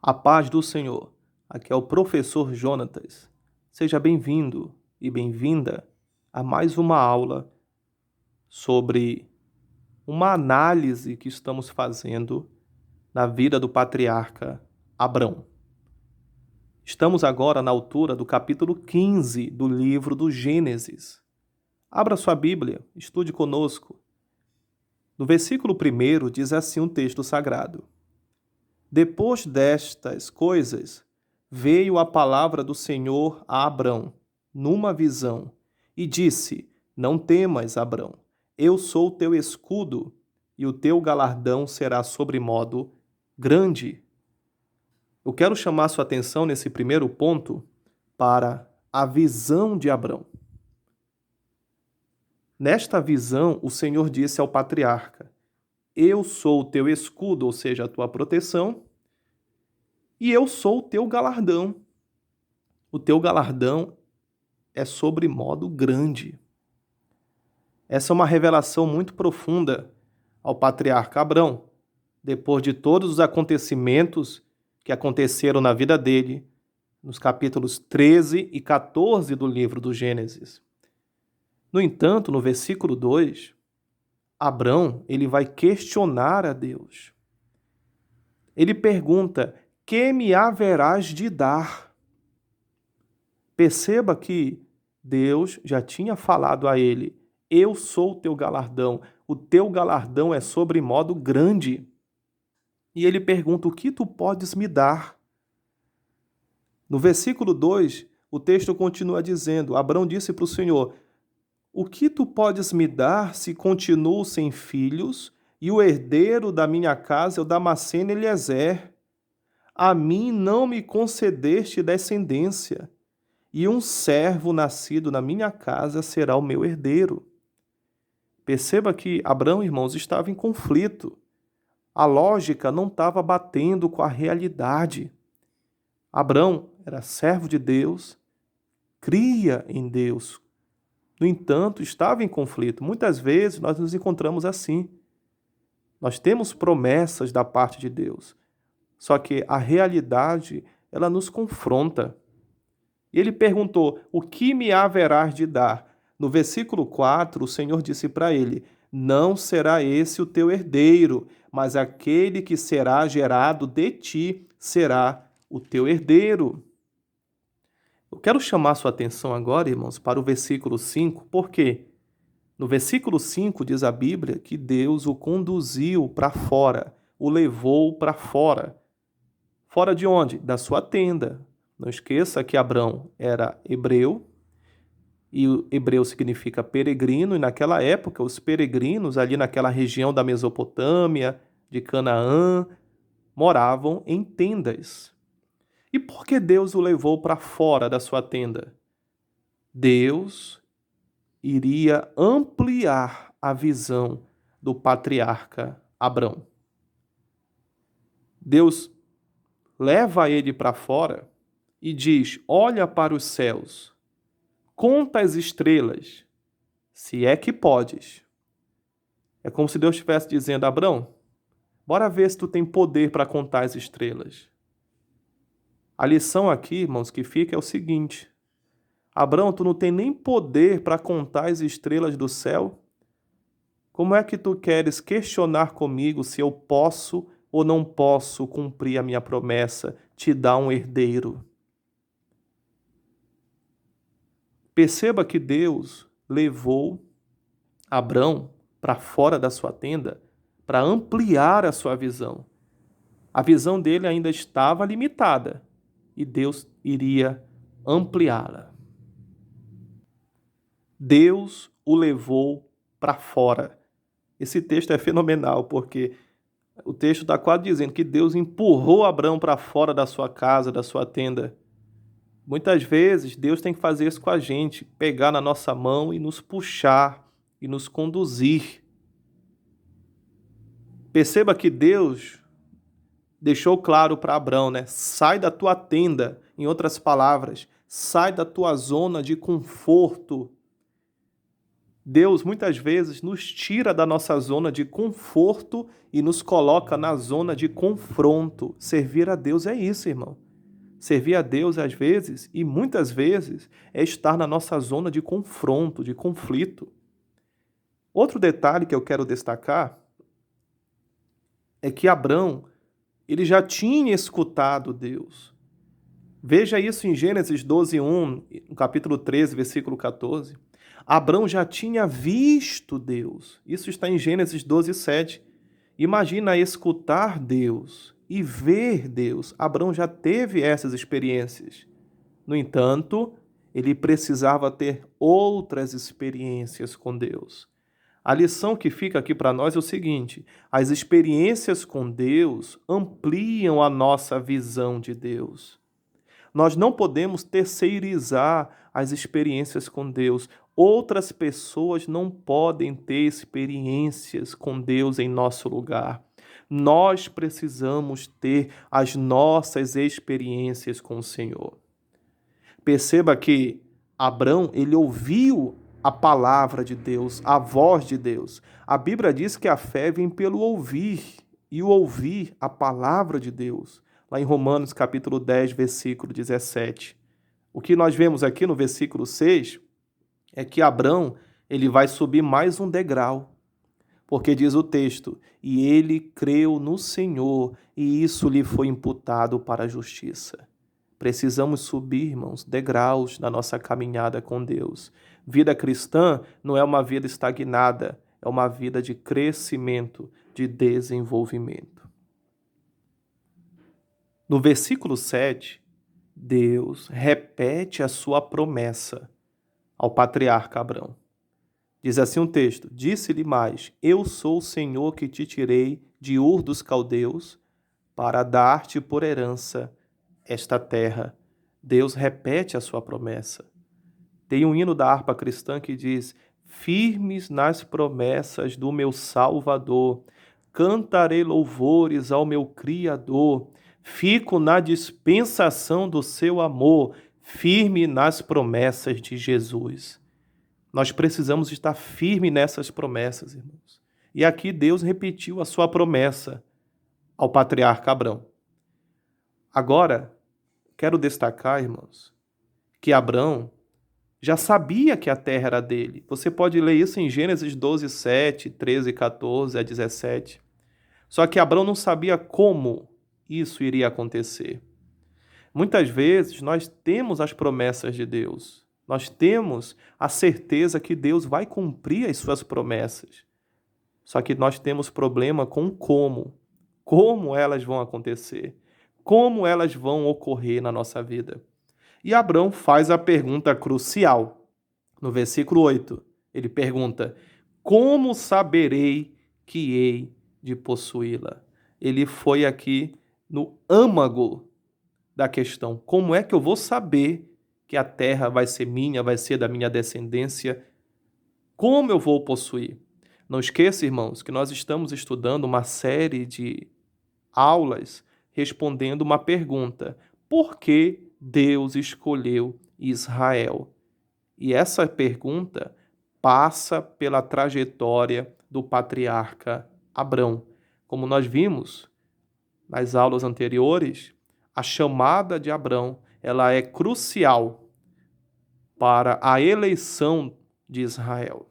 A paz do Senhor. Aqui é o professor Jonatas. Seja bem-vindo e bem-vinda a mais uma aula sobre uma análise que estamos fazendo na vida do patriarca Abrão. Estamos agora na altura do capítulo 15 do livro do Gênesis. Abra sua Bíblia, estude conosco. No versículo 1 diz assim um texto sagrado: Depois destas coisas, veio a palavra do Senhor a Abrão, numa visão, e disse: Não temas, Abrão, eu sou teu escudo, e o teu galardão será sobremodo grande. Eu quero chamar sua atenção nesse primeiro ponto para a visão de Abrão. Nesta visão, o Senhor disse ao patriarca: Eu sou o teu escudo, ou seja, a tua proteção, e eu sou o teu galardão. O teu galardão é sobremodo grande. Essa é uma revelação muito profunda ao patriarca Abrão, depois de todos os acontecimentos que aconteceram na vida dele, nos capítulos 13 e 14 do livro do Gênesis. No entanto, no versículo 2, Abrão, ele vai questionar a Deus. Ele pergunta: que me haverás de dar? Perceba que Deus já tinha falado a ele: eu sou o teu galardão, o teu galardão é sobremodo grande. E ele pergunta: o que tu podes me dar? No versículo 2, o texto continua dizendo: Abrão disse para o Senhor: o que tu podes me dar se continuo sem filhos e o herdeiro da minha casa é o Damasceno Eliezer? A mim não me concedeste descendência, e um servo nascido na minha casa será o meu herdeiro. Perceba que Abrão, irmãos, estava em conflito. A lógica não estava batendo com a realidade. Abrão era servo de Deus, cria em Deus. No entanto, estava em conflito. Muitas vezes nós nos encontramos assim. Nós temos promessas da parte de Deus, só que a realidade, ela nos confronta. E ele perguntou: o que me haverás de dar? No versículo 4, o Senhor disse para ele: não será esse o teu herdeiro, mas aquele que será gerado de ti será o teu herdeiro. Eu quero chamar sua atenção agora, irmãos, para o versículo 5, porque no versículo 5 diz a Bíblia que Deus o conduziu para fora, o levou para fora. Fora de onde? Da sua tenda. Não esqueça que Abrão era hebreu, e o hebreu significa peregrino, e naquela época os peregrinos ali naquela região da Mesopotâmia, de Canaã, moravam em tendas. E por que Deus o levou para fora da sua tenda? Deus iria ampliar a visão do patriarca Abrão. Deus leva ele para fora e diz: olha para os céus, conta as estrelas, se é que podes. É como se Deus estivesse dizendo: Abrão, bora ver se tu tem poder para contar as estrelas. A lição aqui, irmãos, que fica é o seguinte: Abrão, tu não tem nem poder para contar as estrelas do céu? Como é que tu queres questionar comigo se eu posso ou não posso cumprir a minha promessa, te dar um herdeiro? Perceba que Deus levou Abrão para fora da sua tenda para ampliar a sua visão. A visão dele ainda estava limitada e Deus iria ampliá-la. Deus o levou para fora. Esse texto é fenomenal, porque o texto está quase dizendo que Deus empurrou Abrão para fora da sua casa, da sua tenda. Muitas vezes Deus tem que fazer isso com a gente, pegar na nossa mão e nos puxar e nos conduzir. Perceba que Deus deixou claro para Abrão, né? Sai da tua tenda, em outras palavras, sai da tua zona de conforto. Deus muitas vezes nos tira da nossa zona de conforto e nos coloca na zona de confronto. Servir a Deus é isso, irmão. Servir a Deus, às vezes, e muitas vezes, é estar na nossa zona de confronto, de conflito. Outro detalhe que eu quero destacar é que Abrão, ele já tinha escutado Deus. Veja isso em Gênesis 12:1, no capítulo 13, versículo 14. Abrão já tinha visto Deus. Isso está em Gênesis 12:7. Imagina escutar Deus e ver Deus. Abrão já teve essas experiências. No entanto, ele precisava ter outras experiências com Deus. A lição que fica aqui para nós é o seguinte: as experiências com Deus ampliam a nossa visão de Deus. Nós não podemos terceirizar as experiências com Deus. Outras pessoas não podem ter experiências com Deus em nosso lugar. Nós precisamos ter as nossas experiências com o Senhor. Perceba que Abrão, ele ouviu a palavra de Deus, a voz de Deus. A Bíblia diz que a fé vem pelo ouvir, e o ouvir a palavra de Deus. Lá em Romanos capítulo 10, versículo 17. O que nós vemos aqui no versículo 6 é que Abrão, ele vai subir mais um degrau. Porque diz o texto, e ele creu no Senhor, e isso lhe foi imputado para a justiça. Precisamos subir, irmãos, degraus na nossa caminhada com Deus. Vida cristã não é uma vida estagnada, é uma vida de crescimento, de desenvolvimento. No versículo 7, Deus repete a sua promessa ao patriarca Abrão. Diz assim um texto, disse-lhe mais, eu sou o Senhor que te tirei de Ur dos Caldeus para dar-te por herança esta terra. Deus repete a sua promessa. Tem um hino da harpa cristã que diz, firmes nas promessas do meu Salvador, cantarei louvores ao meu Criador, fico na dispensação do seu amor, firme nas promessas de Jesus. Nós precisamos estar firmes nessas promessas, irmãos. E aqui Deus repetiu a sua promessa ao patriarca Abrão. Agora, quero destacar, irmãos, que Abrão já sabia que a terra era dele. Você pode ler isso em Gênesis 12, 7, 13, 14 a 17. Só que Abrão não sabia como isso iria acontecer. Muitas vezes nós temos as promessas de Deus. Nós temos a certeza que Deus vai cumprir as suas promessas. Só que nós temos problema com como elas vão acontecer, como elas vão ocorrer na nossa vida. E Abrão faz a pergunta crucial. No versículo 8, ele pergunta, como saberei que hei de possuí-la? Ele foi aqui no âmago da questão. Como é que eu vou saber que a terra vai ser minha, vai ser da minha descendência? Como eu vou possuir? Não esqueça, irmãos, que nós estamos estudando uma série de aulas respondendo uma pergunta. Por que Deus escolheu Israel? E essa pergunta passa pela trajetória do patriarca Abrão. Como nós vimos nas aulas anteriores, a chamada de Abrão, ela é crucial para a eleição de Israel.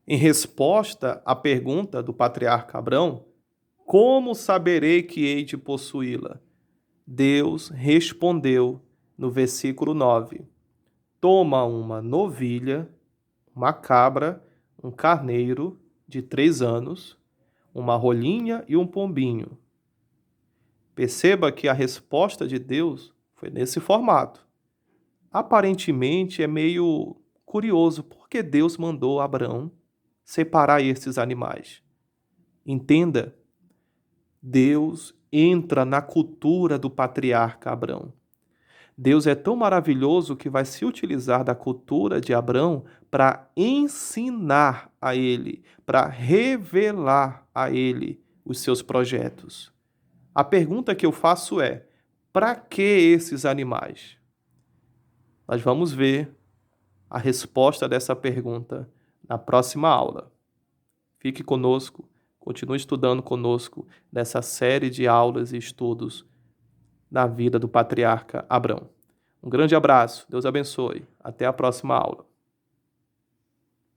Em resposta à pergunta do patriarca Abrão, como saberei que hei de possuí-la? Deus respondeu no versículo 9, toma uma novilha, uma cabra, um carneiro de 3 anos, uma rolinha e um pombinho. Perceba que a resposta de Deus foi nesse formato. Aparentemente é meio curioso, porque Deus mandou Abrão separar esses animais. Entenda, Deus entra na cultura do patriarca Abrão. Deus é tão maravilhoso que vai se utilizar da cultura de Abrão para ensinar a ele, para revelar a ele os seus projetos. A pergunta que eu faço é, para que esses animais? Nós vamos ver a resposta dessa pergunta na próxima aula. Fique conosco, continue estudando conosco nessa série de aulas e estudos na vida do patriarca Abrão. Um grande abraço, Deus abençoe. Até a próxima aula.